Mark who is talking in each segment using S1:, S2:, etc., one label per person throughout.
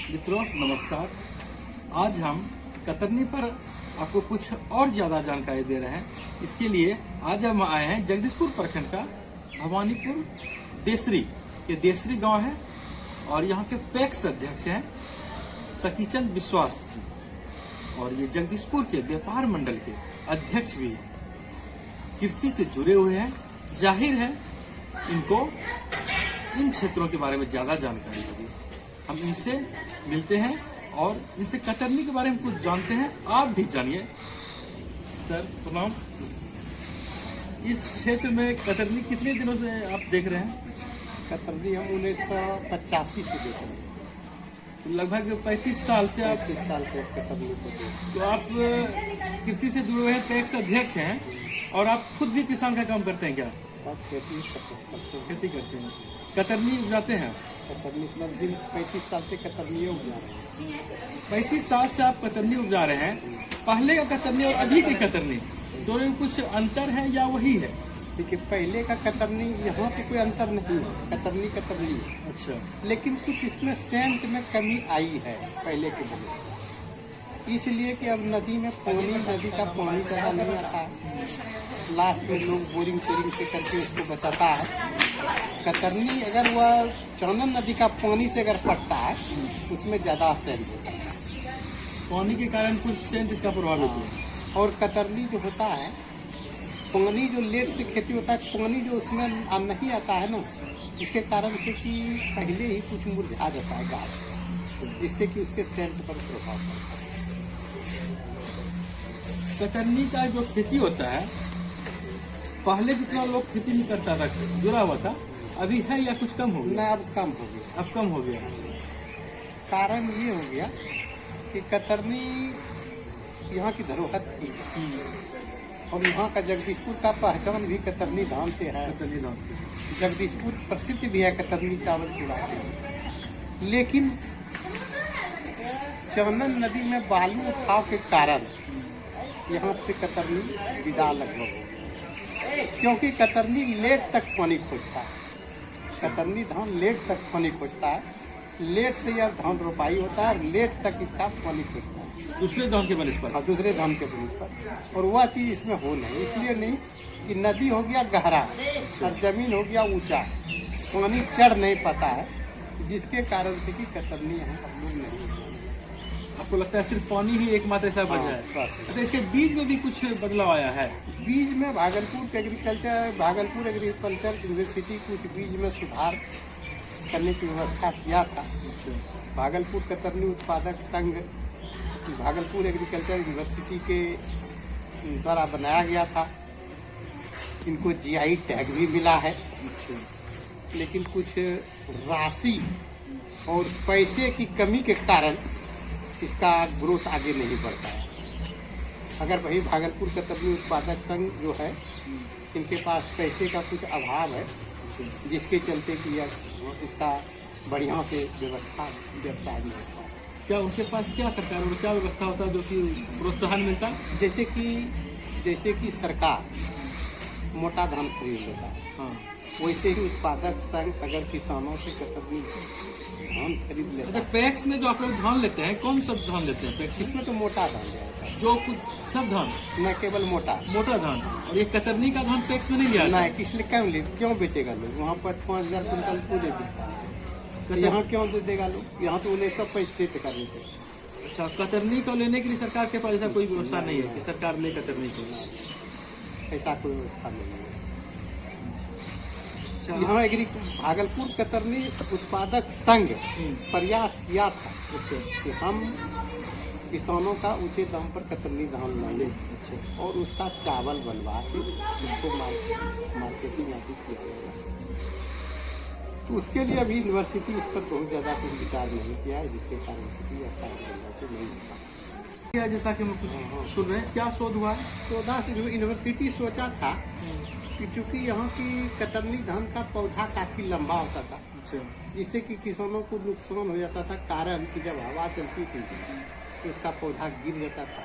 S1: मित्रों नमस्कार। आज हम कतरनी पर आपको कुछ और ज़्यादा जानकारी दे रहे हैं। इसके लिए आज हम आए हैं जगदीशपुर प्रखंड का भवानीपुर देसरी। ये देसरी गांव है और यहाँ के पैक्स अध्यक्ष हैं सकीचंद विश्वास जी, और ये जगदीशपुर के व्यापार मंडल के अध्यक्ष भी हैं। कृषि से जुड़े हुए हैं। जाहिर है इनको इन क्षेत्रों के बारे में ज़्यादा जानकारी होगी। हम इनसे मिलते हैं और इनसे कतरनी के बारे में कुछ जानते हैं। आप भी जानिए। सर प्रणाम। इस क्षेत्र में कतरनी कितने दिनों से आप देख रहे हैं?
S2: कतरनी हम 1985 से देख रहे हैं।
S1: तो लगभग 35 साल से आप
S2: 35 साल से कतरनी को देख रहे हैं।
S1: तो आप कृषि से जुड़े हुए हैं, पैक्स अध्यक्ष हैं, और आप खुद भी किसान का काम करते हैं क्या?
S2: आप खेती करते हैं।
S1: खेती करते हैं, कतरनी उपजाते हैं।
S2: कतरनी दिन 35 साल से कतरनी उपजा रहे हैं।
S1: 35 साल से आप कतरनी उपजा रहे हैं। पहले का कतरनी और अभी की कतरनी दोनों में कुछ अंतर है या वही है?
S2: देखिए पहले का कतरनी यहाँ पे कोई अंतर नहीं है, कतरनी कतरनी है।
S1: अच्छा,
S2: लेकिन कुछ इसमें सेंट में कमी आई है पहले के लिए, इसलिए कि अब नदी का पानी ज़्यादा नहीं आता है। लास्ट में लोग बोरिंग से करके उसको बचाता है। कतरनी अगर वह चौनन नदी का पानी से अगर पड़ता है उसमें ज़्यादा सेंट होता है।
S1: पानी के कारण कुछ सेंट इसका प्रभावित है।
S2: और कतरनी जो होता है, पानी जो लेट से खेती होता है, पानी जो उसमें नहीं आता है ना, इसके कारण से कि पहले ही कुछ मुरझा जाता है गाछ, जिससे कि उसके सेंट पर प्रभाव पड़ता है।
S1: कतरनी का जो खेती होता है, पहले जितना लोग खेती नहीं करता था, जुड़ा हुआ था, अभी है या कुछ कम हो गया?
S2: ना, अब कम हो गया।
S1: अब कम हो गया।
S2: कारण ये हो गया कि कतरनी यहाँ की धरोहर थी और यहाँ का जगदीशपुर का पहचान भी कतरनी धान से है।
S1: कतरनी धान से
S2: जगदीशपुर प्रसिद्ध भी है कतरनी चावल चूड़ा से। लेकिन चौनन नदी में बालू उठाव के कारण यहाँ से कतरनी विदा लगभग हो गई, क्योंकि कतरनी लेट तक पानी खोजता है। कतरनी धान लेट तक पानी खोजता है। लेट से यह धान रोपाई होता है, लेट तक इसका पानी खोजता है
S1: दूसरे धान के बनस्पत।
S2: हाँ, दूसरे धान के बनस्पत। और वह चीज़ इसमें हो नहीं, इसलिए नहीं कि नदी हो गया गहरा और जमीन हो गया ऊंचा, पानी चढ़ नहीं पाता है, जिसके कारण से कि कतरनी यहाँ हम लोग नहीं।
S1: आपको लगता है सिर्फ पानी ही एकमात्र ऐसा वजह है? तो इसके बीज में भी कुछ बदलाव आया है?
S2: बीज में भागलपुर एग्रीकल्चर यूनिवर्सिटी कुछ बीज में सुधार करने की व्यवस्था किया था। भागलपुर कतरनी उत्पादक संघ भागलपुर एग्रीकल्चर यूनिवर्सिटी के द्वारा बनाया गया था। इनको जीआई टैग भी मिला है। लेकिन कुछ राशि और पैसे की कमी के कारण इसका ग्रोथ आगे नहीं बढ़ता है। अगर वही भागलपुर कतरनी उत्पादक संघ जो है, इनके पास पैसे का कुछ अभाव है, जिसके चलते कि इसका बढ़िया से व्यवस्था व्यवसाय में होता है।
S1: क्या उनके पास क्या सरकार और क्या व्यवस्था होता है जो कि प्रोत्साहन मिलता है?
S2: जैसे कि सरकार मोटा धान खरीद लेता है।
S1: हाँ,
S2: वैसे ही उत्पादक संघ अगर किसानों से कतरनी धान खरीद लेता
S1: अच्छा,
S2: है।
S1: पैक्स में जो आप लोग धान लेते हैं, कौन सा धान लेते हैं पैक्स?
S2: इसमें तो मोटा धान जाएगा,
S1: जो कुछ सब धान,
S2: न केवल मोटा
S1: धान। और ये कतरनी का धान पैक्स में नहीं गया?
S2: ना, इसलिए कम ले, क्यों बेचेगा लोग? वहाँ पर 5000 कुंटल को दे देता है, यहाँ क्यों दे देगा लोग? यहाँ तो 1965 टका देते।
S1: अच्छा, कतरनी को लेने के लिए सरकार के पास ऐसा कोई व्यवस्था नहीं है कि सरकार ले कतरनी को?
S2: ऐसा कोई व्यवस्था नहीं है।
S1: अच्छा,
S2: यहाँ भागलपुर कतरनी उत्पादक संघ प्रयास किया था कि हम किसानों का ऊंचे दाम पर कतरनी धान ला लें और उसका चावल बनवा के उसको मार्केटिंग आदि किया जाएगा। तो उसके लिए अभी यूनिवर्सिटी इस पर बहुत ज़्यादा कुछ विचार नहीं किया है, जिसके कारण से अच्छा नहीं होता।
S1: क्या जैसा कि हम कुछ सुन रहे हैं, क्या शोध हुआ है?
S2: शोधा से यूनिवर्सिटी सोचा था कि चूँकि यहाँ की कतरनी धान का पौधा काफ़ी लंबा होता था, जिससे कि किसानों को नुकसान हो जाता था। कारण कि जब हवा चलती थी तो उसका पौधा गिर जाता था,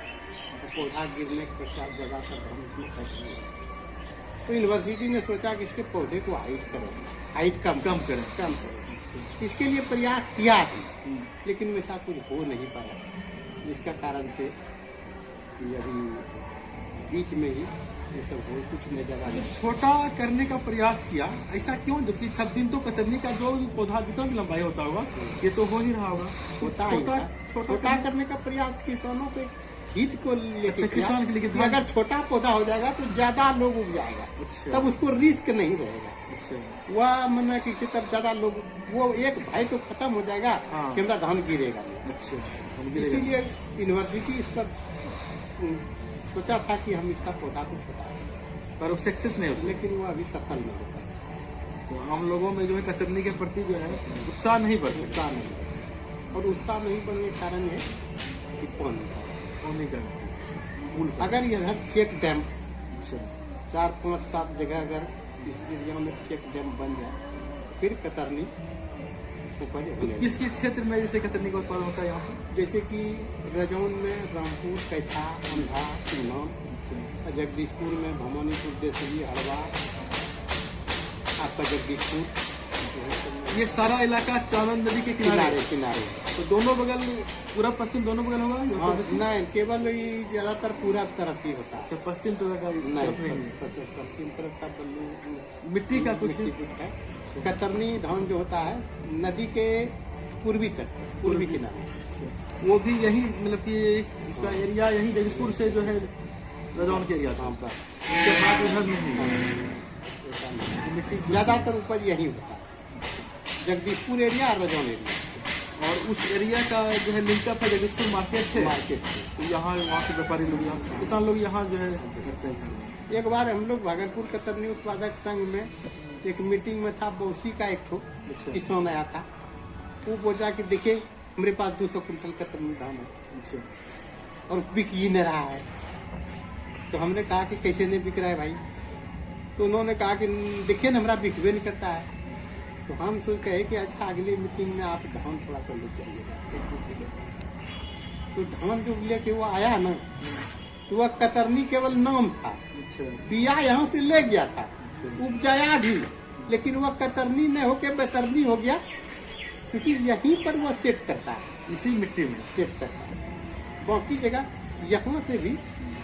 S2: तो पौधा गिरने के पश्चात ज़्यादातर धान उसमें कट नहीं होता। तो यूनिवर्सिटी ने सोचा कि इसके पौधे को हाइट करें, हाइट कम करें। इसके लिए प्रयास किया है, लेकिन वैसा कुछ हो नहीं पाया, जिसका कारण से कि अभी बीच में ही ये सब हो कुछ नजर आ रहा है।
S1: छोटा करने का प्रयास किया, ऐसा क्यों? जबकि सब दिन तो कतरनी का जो पौधा जितना भी लंबाई होता होगा ये तो हो ही रहा होगा।
S2: होता ही था। छोटा करने का प्रयास किसानों के हित को लेकर
S1: किसान के लिए
S2: कि अगर छोटा पौधा हो जाएगा तो ज्यादा लोग उग जाएगा,
S1: अच्छा।
S2: तब उसको रिस्क नहीं रहेगा।
S1: अच्छा।
S2: वह मन कि तब ज्यादा लोग, वो एक भाई तो खत्म हो जाएगा
S1: हाँ।
S2: कि हमारा धान गिरेगा।
S1: अच्छा,
S2: इसीलिए यूनिवर्सिटी इस पर सोचा था कि हम इसका पौधा को छोटा करें,
S1: पर वो सक्सेस नहीं हो,
S2: लेकिन वो अभी सफल नहीं हो पाया।
S1: तो हम लोगों में जो है कतरनी के प्रति जो है उत्साह नहीं बढ़ सकता।
S2: उत्साह नहीं, और उत्साह नहीं बनने के कारण है कि पानी
S1: का
S2: अगर इधर चेक डैम
S1: अच्छा
S2: 4, 5, 7 जगह अगर इस एरिया में चेक डैम बन जाए फिर कतरनी उपज होने
S1: किस किस क्षेत्र में जैसे कतरनी का उत्पादन होता है यहाँ पर?
S2: जैसे कि रजौन में रामपुर, कैथा, अंधा, सिंघम, जगदीशपुर में भवानीपुर, देसरी, हड़वा, आपका जगदीशपुर,
S1: ये सारा इलाका चालन नदी के किनारे
S2: किनारे
S1: तो दोनों बगल, पूरा पश्चिम दोनों बगल होगा या
S2: हाँ,
S1: तो दक्षिण?
S2: नहीं, केवल ये ज्यादातर पूरा तरफ ही होता है।
S1: अच्छा, पश्चिम तो का
S2: नहीं, पश्चिम तरफ का बल्लू
S1: मिट्टी का कुछ
S2: मिट्टी कुछ है। कतरनी धान जो होता है नदी के पूर्वी तट, पूर्वी किनारे,
S1: वो भी यही मतलब कि इसका एरिया यही जगदीशपुर से जो है रजौन के एरिया था।
S2: हाँ, बस
S1: उसके बाद उधर नहीं
S2: ऐसा नहीं।
S1: मिट्टी
S2: ज्यादातर उपज यही होता है, जगदीशपुर एरिया और रजौन एरिया
S1: और उस एरिया का जो है लिंकअप है जगदीशपुर मार्केट से,
S2: मार्केट से।
S1: तो यहाँ वहाँ के व्यापारी लोग, यहाँ किसान लोग यहाँ जो है करते हैं।
S2: एक बार हम लोग भागलपुर कतरनी उत्पादक संघ में एक मीटिंग में था, बौसी का एक ठो
S1: अच्छा।
S2: किसान आया था, वो बोला कि देखिए हमारे पास 200 कुंटल कतरनी धान है
S1: अच्छा।
S2: और बिक ही नहीं रहा है। तो हमने कहा कि कैसे नहीं बिक रहा है भाई? तो उन्होंने कहा कि देखिए ना हमारा बिकवे नहीं करता है। तो हम सोच कहे कि अच्छा अगली मीटिंग में आप धान थोड़ा सा लेके आइएगा। तो धान जो लेके वो आया ना, तो वह कतरनी केवल नाम था,
S1: अच्छा
S2: पिया यहाँ से ले गया था, उपजाया भी, लेकिन वह कतरनी नहीं होके बेतरनी हो गया, क्योंकि यहीं पर वह सेट करता है,
S1: इसी मिट्टी में
S2: सेट करता है। बाकी जगह यहाँ से भी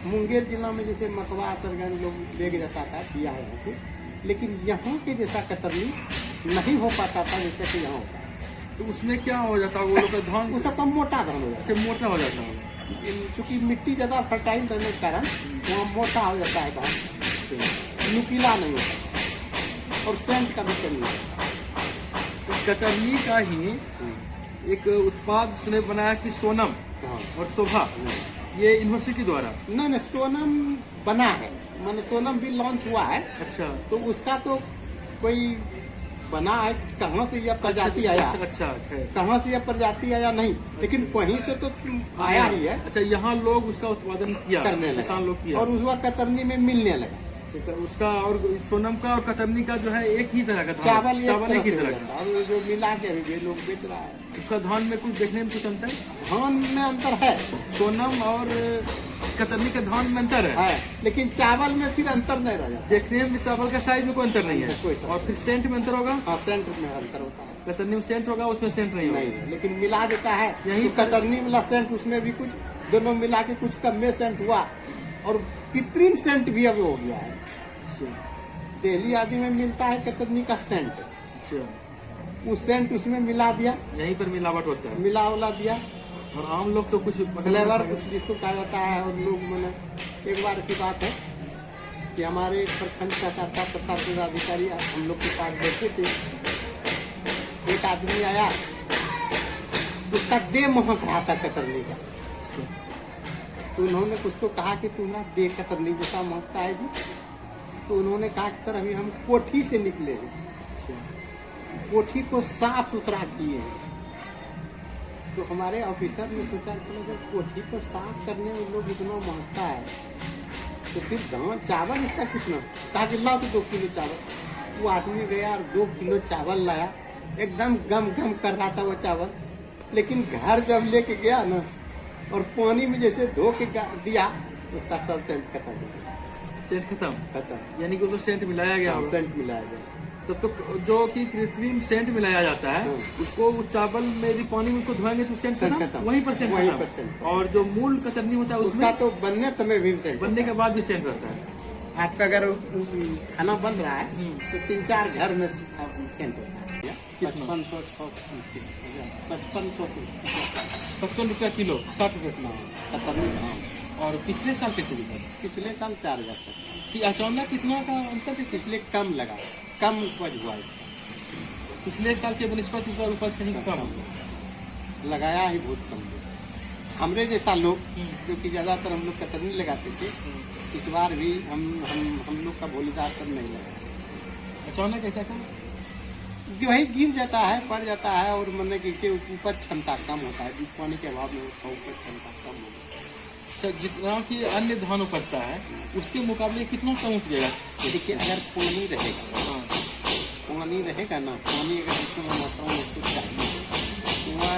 S2: मुंगेर जिला में जैसे मकवा, सरगन लोग ले जाता था पिया यहाँ से, लेकिन यहाँ के जैसा कतरनी नहीं हो पाता था जैसे कि यहाँ होता है।
S1: तो उसमें क्या हो जाता है, वो लोग का धान
S2: वो सबका मोटा धान हो जाता
S1: से मोटा हो जाता है।
S2: है, क्योंकि मिट्टी ज्यादा फर्टाइल रहने के कारण वहाँ मोटा हो जाता है धान, नुकीला नहीं होता और सेंट का भी कमी होता है।
S1: तो कतरनी का ही एक उत्पाद उसने बनाया कि सोनम
S2: हाँ।
S1: और शोभा, ये यूनिवर्सिटी द्वारा।
S2: नहीं, सोनम बना है, मैंने सोनम भी लॉन्च हुआ है।
S1: अच्छा
S2: तो उसका तो कोई बना है, कहाँ से यह प्रजाति आया,
S1: अच्छा अच्छा
S2: कहाँ से यह प्रजाति आया नहीं, लेकिन वहीं से तो आया ही है,
S1: अच्छा, यहाँ लोग उसका उत्पादन किया,
S2: करने लगा,
S1: किसान लोग किया,
S2: और उसका कतरनी में मिलने लगा।
S1: तो उसका और सोनम का और कतरनी का जो है एक ही तरह का धान,
S2: चावल
S1: चावल एक ही तरह का।
S2: का, और जो मिला के अभी ये लोग बेच रहा है।
S1: उसका धान में कुछ देखने में कुछ अंतर है?
S2: धान में अंतर है,
S1: सोनम और कतरनी के धान में अंतर है,
S2: लेकिन चावल में फिर अंतर नहीं रह जाता।
S1: देखने में चावल का साइज में कोई अंतर नहीं
S2: कोई
S1: है,
S2: अंतर
S1: और फिर सेंट में अंतर होगा।
S2: हाँ, सेंट में अंतर होता है,
S1: कतरनी में सेंट होगा, उसमें सेंट नहीं होगा।
S2: नहीं है, लेकिन मिला देता है
S1: यही
S2: तो कतरनी वाला सेंट उसमें भी कुछ, दोनों मिला के कुछ कम में सेंट हुआ, और कृत्रिम सेंट भी अब हो गया है। दिल्ली आदि में मिलता है कतरनी का सेंट,
S1: अच्छा,
S2: वो सेंट उसमें मिला दिया,
S1: यहीं पर मिलावट होता है,
S2: मिला उला दिया,
S1: और आम लोग तो कुछ
S2: फ्लेवर जिसको कहा जाता है। और लोग मैंने एक बार की बात है कि हमारे प्रखंड सहकारिता प्रसार पदाधिकारी हम लोग के पास बैठे थे, एक आदमी आया, उसका देह महक रहा था कतरनी का। तो उन्होंने उसको कहा कि तुम्हारा देह कतरनी जैसा महकता है जी। तो उन्होंने कहा कि सर अभी हम कोठी से निकले हैं, कोठी को साफ सुथरा किए हैं। तो हमारे ऑफिसर ने सोचा कि अगर कोठी को साफ करने में लोग इतना महकता है तो फिर दाम चावल इसका कितना, कहा कि लाओ तो 2 किलो चावल। वो आदमी गया और 2 किलो चावल लाया, एकदम गम गम कर रहा था वो चावल, लेकिन घर जब लेके गया ना और पानी में जैसे धो के दिया, उसका सब सेंट खत्म हो गया।
S1: सेंट खत्म,
S2: खत्म,
S1: यानी कि उसको सेंट मिलाया गया होगा।
S2: सेंट मिलाया गया।
S1: तो जो कि कृत्रिम सेंट मिलाया जाता है उसको उस चावल में यदि पानी में उसको धोएंगे तो सेंट
S2: सेंट
S1: खत्म,
S2: खत्म।
S1: वहीं पर सेंट
S2: वहीं
S1: खत्म।
S2: पर सेंट।
S1: और जो मूल कतरनी होता है
S2: उसका
S1: उसमें
S2: तो बनने समय भी सेंट
S1: बनने के बाद भी सेंट रहता है।
S2: आपका अगर खाना बन रहा है तो 3-4 घर में सेंट होता है।
S1: 55 रुपया किलो, 60 रुपया किलो।
S2: कतरनी धान
S1: और पिछले साल कैसे बिका?
S2: पिछले साल 4,000 तक,
S1: कि अचानक कितना का अंतर कैसे?
S2: इसलिए कम लगा, कम उपज हुआ इसका,
S1: पिछले साल के बनस्पति इस बार उपज कहीं कम हो।
S2: लगाया ही बहुत कम है। हमरे जैसा लोग जो कि ज्यादातर हम लोग कतरनी लगाते थे, इस बार भी हम लोग का भोलेदार सब नहीं लगा।
S1: अचानक ऐसा कम?
S2: जो है गिर जाता है, पड़ जाता है, और मतलब कि उपज क्षमता कम होता है, पानी के अभाव में उसका उपज क्षमता कम होता है।
S1: अच्छा, जितना कि अन्य धान उपजता है उसके मुकाबले कितना कम उपजेगा?
S2: देखिए अगर पानी रहेगा,
S1: हाँ,
S2: पानी रहेगा ना, पानी अगर जितना मात्रा में उसको चाहिए तो वह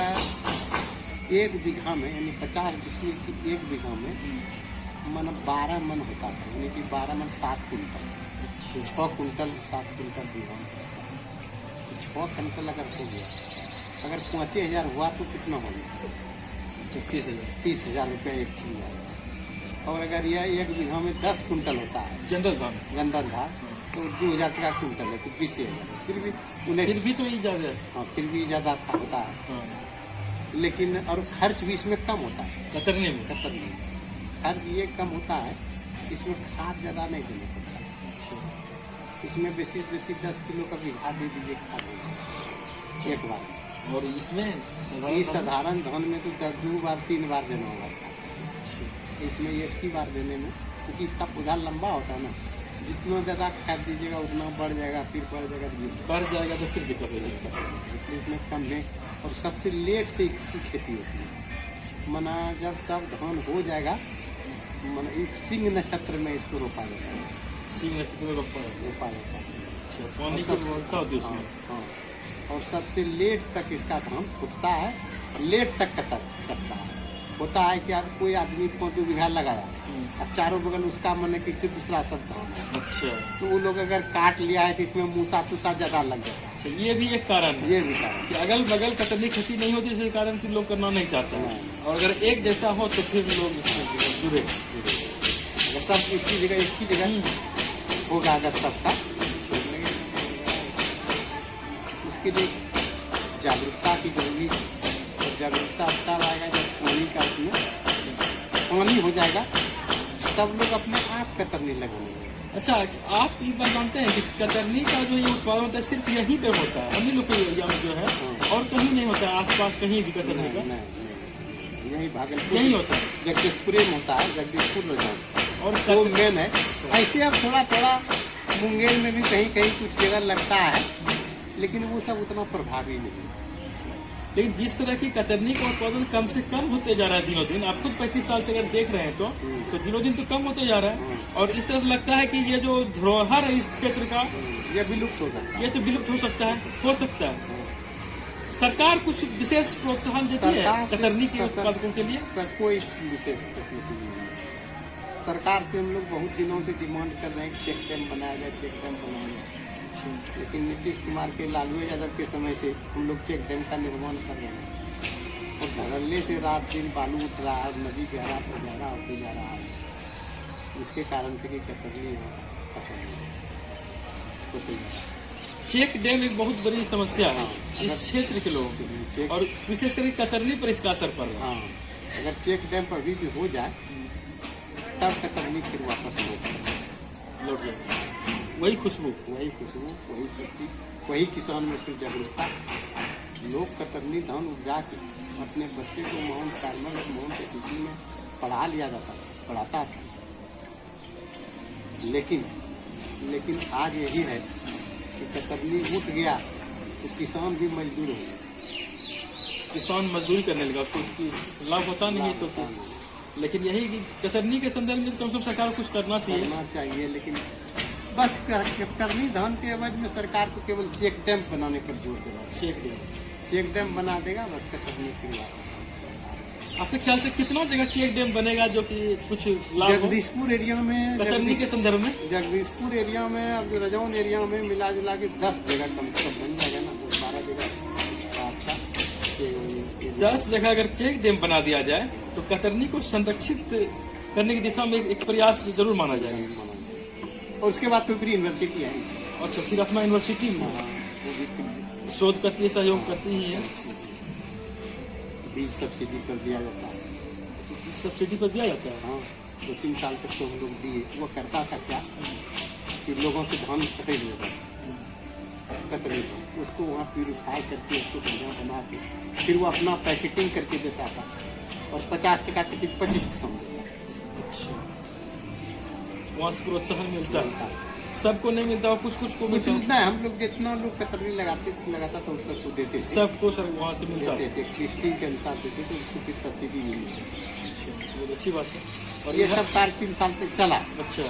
S2: 1 बीघा में यानी 50 डिसमिल की 1 बीघा में मन 12 मन होता था, यानी कि 12 मन 7 कुंटल, 6 कुंटल 7 कुंटल बीघा में। 6 कुंटल अगर हो गया, अगर 5,000 हुआ तो कितना हो गया? 30,000 रुपया एक बीघा। और अगर यह 1 बीघा में 10 कुंटल होता है
S1: जनरल धान,
S2: जनरल धान, तो 2,000 टका कुंटल है, तो 20,000, फिर भी
S1: फिर भी तो ये ज्यादा।
S2: हाँ, फिर भी ज़्यादा होता है।
S1: हाँ,
S2: लेकिन और खर्च भी इसमें कम होता है,
S1: कतरने में।
S2: कतरनी में खर्च ये कम होता है, इसमें खाद ज़्यादा नहीं देना पड़ता है। इसमें बेसी 10 किलो का बीघा दे दीजिए खाद एक बार।
S1: और इसमें
S2: ये साधारण धान में तो 2 बार 3 बार देना होगा खाद। इसमें एक ही बार देने में, क्योंकि इसका पौधा लंबा होता है ना, जितना ज़्यादा खाद दीजिएगा उतना बढ़ जाएगा, फिर बढ़ जाएगा,
S1: बढ़ जाएगा तो फिर दिक्कत हो जाएगी।
S2: इसलिए इसमें कम है। और सबसे लेट से इसकी खेती होती है, मना जब सब धान हो जाएगा, मना एक सिंह नक्षत्र में इसको रोपा जाता है,
S1: सिंह नक्षत्र में रोपा
S2: जाता है।
S1: अच्छा, पानी की व्यवस्था होती है उसमें।
S2: हाँ, और सबसे लेट तक इसका धान फूटता है, लेट तक कटता है। होता है कि अब कोई आदमी 5 बीघा लगाया, अब चारों बगल उसका मन है कि दूसरा सब धान है,
S1: अच्छा,
S2: तो वो लोग अगर काट लिया है तो इसमें मूसा फूसा ज्यादा लग जाता है।
S1: अच्छा, ये भी एक कारण है।
S2: ये भी कारण
S1: कि अगल बगल कतरनी खेती नहीं होती, इसके कारण कि लोग करना नहीं चाहते हैं। और अगर एक जैसा हो तो फिर लोग इसमें जुड़े।
S2: अगर सब इसी जगह एक ही जगह होगा, अगर सबका, उसके लिए जागरूकता की जरूरी है। और जागरूकता तब आएगा जब पानी का उसमें पानी हो जाएगा, तब लोग अपने आप कतरनी लगाने।
S1: अच्छा, आप ये बात जानते हैं कि इस कतरनी का जो ये उत्पादन होता है सिर्फ यहीं पे होता है, हम ही लोग के एरिया में जो है, और कहीं नहीं होता है, आसपास कहीं भी कतरनी का?
S2: नहीं, यही भागलपुर
S1: यही होता है,
S2: जगदीशपुरे में होता है, जगदीशपुर में जाता है,
S1: और
S2: वो मेन है। ऐसे अब थोड़ा मुंगेर में भी कहीं कहीं कुछ जगह लगता है, लेकिन वो सब उतना प्रभावी नहीं।
S1: लेकिन जिस तरह की कतरनी का उत्पादन कम से कम होते जा रहा है दिनों दिन, आप खुद 35 साल से अगर देख रहे हैं तो दिनों दिन तो कम होते जा रहा है। और इस तरह से लगता है कि ये जो धरोहर है इस क्षेत्र का,
S2: ये विलुप्त हो सकता है,
S1: ये तो विलुप्त हो सकता है। सरकार कुछ विशेष प्रोत्साहन देती है कतरनी के उत्पादकों के लिए?
S2: कोई विशेष फैसिलिटी नहीं है। सरकार से हम लोग बहुत दिनों से डिमांड कर रहे हैं कि चेक डैम बनाया जाए, चेक डैम बनाया जाए, लेकिन नीतीश कुमार के, लालू यादव के समय से हम लोग चेक डैम का निर्माण कर रहे हैं, और धड़ल्ले से रात दिन बालू उठ रहा है, नदी गहरा होते जा रहा है, इसके कारण से कि कतरनी होते जा रहा है।
S1: चेक डैम एक बहुत बड़ी समस्या है इस क्षेत्र के लोगों के लिए, और विशेषकर कतरनी पर इसका असर पड़ रहा है।
S2: हाँ, अगर चेक डैम पर भी हो जाए तब कतरनी फिर वापस
S1: लौट जाए, वही खुशबू,
S2: वही शक्ति, वही किसान में फिर जागरूकता। लोग कतरनी धान उपजा के अपने बच्चे को माउंट कार्मल और माउंट एटीटी में पढ़ाता था, लेकिन आज यही है कि कतरनी उठ गया तो किसान भी मजदूर हो गया।
S1: किसान मजदूरी करने लगा, तो लाभ होता नहीं है। तो लेकिन यही कि कतरनी के संदर्भ में कम से कम सरकार कुछ करना चाहिए,
S2: लेकिन बस कतरनी धान के एवज में सरकार को केवल चेक डैम बनाने पर जोर दे रहा है। चेक डैम बना देगा, बस कतरनी की बात।
S1: आपके ख्याल से कितना जगह चेक डैम बनेगा जो कि कुछ लाभ हो
S2: जगदीशपुर एरिया में
S1: कतरनी के संदर्भ में?
S2: जगदीशपुर एरिया में अब रजौन एरिया में मिला जुला के 10 जगह कम से कम बन जाएगा ना, 12 जगह आपका
S1: 10 जगह अगर चेक डैम बना दिया जाए तो कतरनी को संरक्षित करने की दिशा में एक प्रयास जरूर माना जाएगा।
S2: और उसके बाद तो फिर यूनिवर्सिटी है।
S1: अच्छा, फिर अपना यूनिवर्सिटी में
S2: वो भी
S1: शोध करती है, सहयोग करती ही है।
S2: बीज सब्सिडी पर दिया जाता है।
S1: सब्सिडी पर दिया जाता है।
S2: हाँ, 2-3 साल तक तो हम लोग दिए। वो करता था क्या कि लोगों से धान खरीद लेता कतरनी, उसको वहाँ प्यूरिफाई करके उसको बढ़िया बना के फिर वो अपना पैकेटिंग करके देता था और 50 टका टिकट 25 टका में देता था।
S1: अच्छा, वहाँ से प्रोत्साहन मिलता है, सबको नहीं मिलता और कुछ कुछ को मिलता है।
S2: जितना हम लोग जितना लोग कतरनी लगाता था उसको देते थे,
S1: सबको सर वहाँ से मिलता है।
S2: देते थे लिस्टिंग के अनुसार देते थे, उसको फिर सब्सिडी मिली।
S1: बहुत अच्छी बात है।
S2: और ये सब 3 साल तक चला।
S1: अच्छा,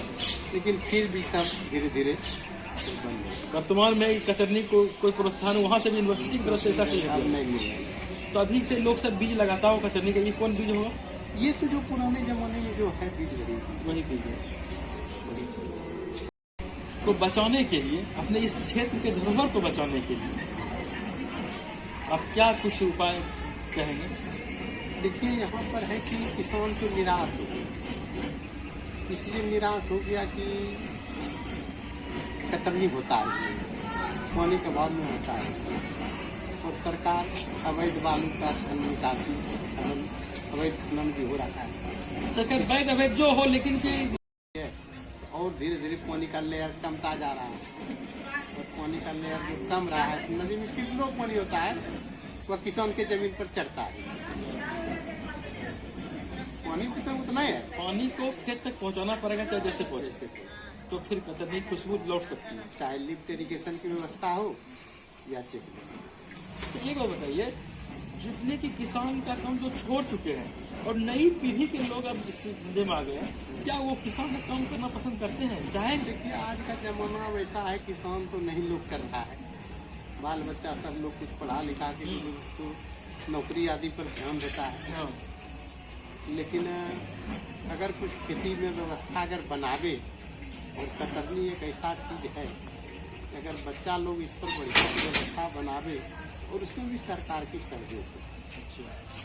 S2: लेकिन फिर भी सब धीरे धीरे बंद हो।
S1: वर्तमान में कतरनी को कोई प्रोत्साहन वहाँ से भी यूनिवर्सिटी की तरफ से ऐसा चाहिए?
S2: अब नहीं मिल रहा है।
S1: तो अभी से लोग सब बीज लगाता हो कतरनी का, ये कौन बीज होगा?
S2: ये तो जो पुराने जमाने में जो है बीज लगी
S1: वही बीज है। को बचाने के लिए, अपने इस क्षेत्र के धरोहर को बचाने के लिए आप क्या कुछ उपाय कहेंगे?
S2: देखिए, यहाँ पर है कि किसान तो निराश हो गया, इसलिए निराश हो गया कि कतरनी होता है, पानी के अभाव में होता है और सरकार अवैध बालू का धन निकालती, अवैध खनन भी हो रहा है।
S1: सरकार वैध अवैध जो हो, लेकिन कि
S2: और धीरे धीरे पानी का लेयर कमता जा रहा है और पानी का लेयर जो कम रहा है, नदी में कितना पानी होता है वह किसान के जमीन पर चढ़ता है। पानी भी तो उतना ही है,
S1: पानी को खेत तक पहुंचाना पड़ेगा चाहे जैसे पहुंचे, तो फिर कतरनी खुशबू लौट सकती है,
S2: चाहे लिफ्ट इरिगेशन की व्यवस्था हो या चेक।
S1: तो एक बार बताइए, जितने की किसान का काम जो छोड़ चुके हैं और नई पीढ़ी के लोग अब इस धंधे में आ गए हैं, क्या वो किसान का काम करना पसंद करते हैं? चाहे
S2: देखिए, आज का जमाना वैसा है, किसान तो नहीं लोग कर रहा है, बाल बच्चा सब लोग कुछ पढ़ा लिखा के तो नौकरी आदि पर ध्यान देता है।
S1: हाँ,
S2: लेकिन अगर कुछ खेती में व्यवस्था अगर बनावे, और कतरनी एक ऐसा चीज है, अगर बच्चा लोग इस पर बढ़िया व्यवस्था बनावे और उसमें भी सरकार की सहयोग हो,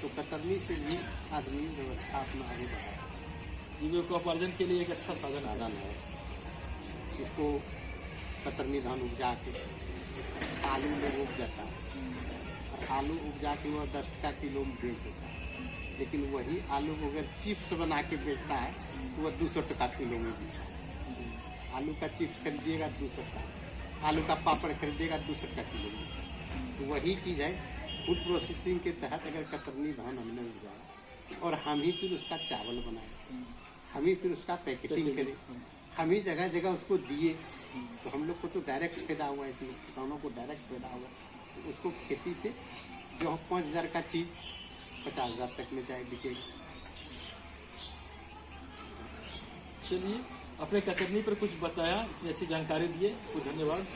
S2: तो कतरनी से भी आदमी व्यवस्था अपना आगे बढ़ाए।
S1: जीविकोपार्जन के लिए एक अच्छा साधन
S2: है। इसको कतरनी धान उपजा के आलू में उग जाता है और आलू उपजा के वह 10 टका किलो में बेच देता है, लेकिन वही आलू को अगर चिप्स बना के बेचता है तो वह 200 टका किलो में बिकता है। आलू का चिप्स खरीदिएगा 200 टका, आलू का पापड़ खरीदिएगा 200 टका किलो में। तो वही चीज़ है, फूड प्रोसेसिंग के तहत अगर कतरनी धान हमने उपजाया और हम ही फिर उसका चावल बनाए, हम ही फिर उसका पैकेटिंग करें, हम ही जगह जगह उसको दिए, तो हम लोग को तो डायरेक्ट फायदा हुआ, इसमें किसानों को डायरेक्ट फायदा हुआ। तो उसको खेती से जो 5,000 का चीज़ 50,000 तक में जाए बिकेगी।
S1: चलिए, अपने कतरनी पर कुछ बताया, इतनी अच्छी जानकारी दिए, कुछ धन्यवाद।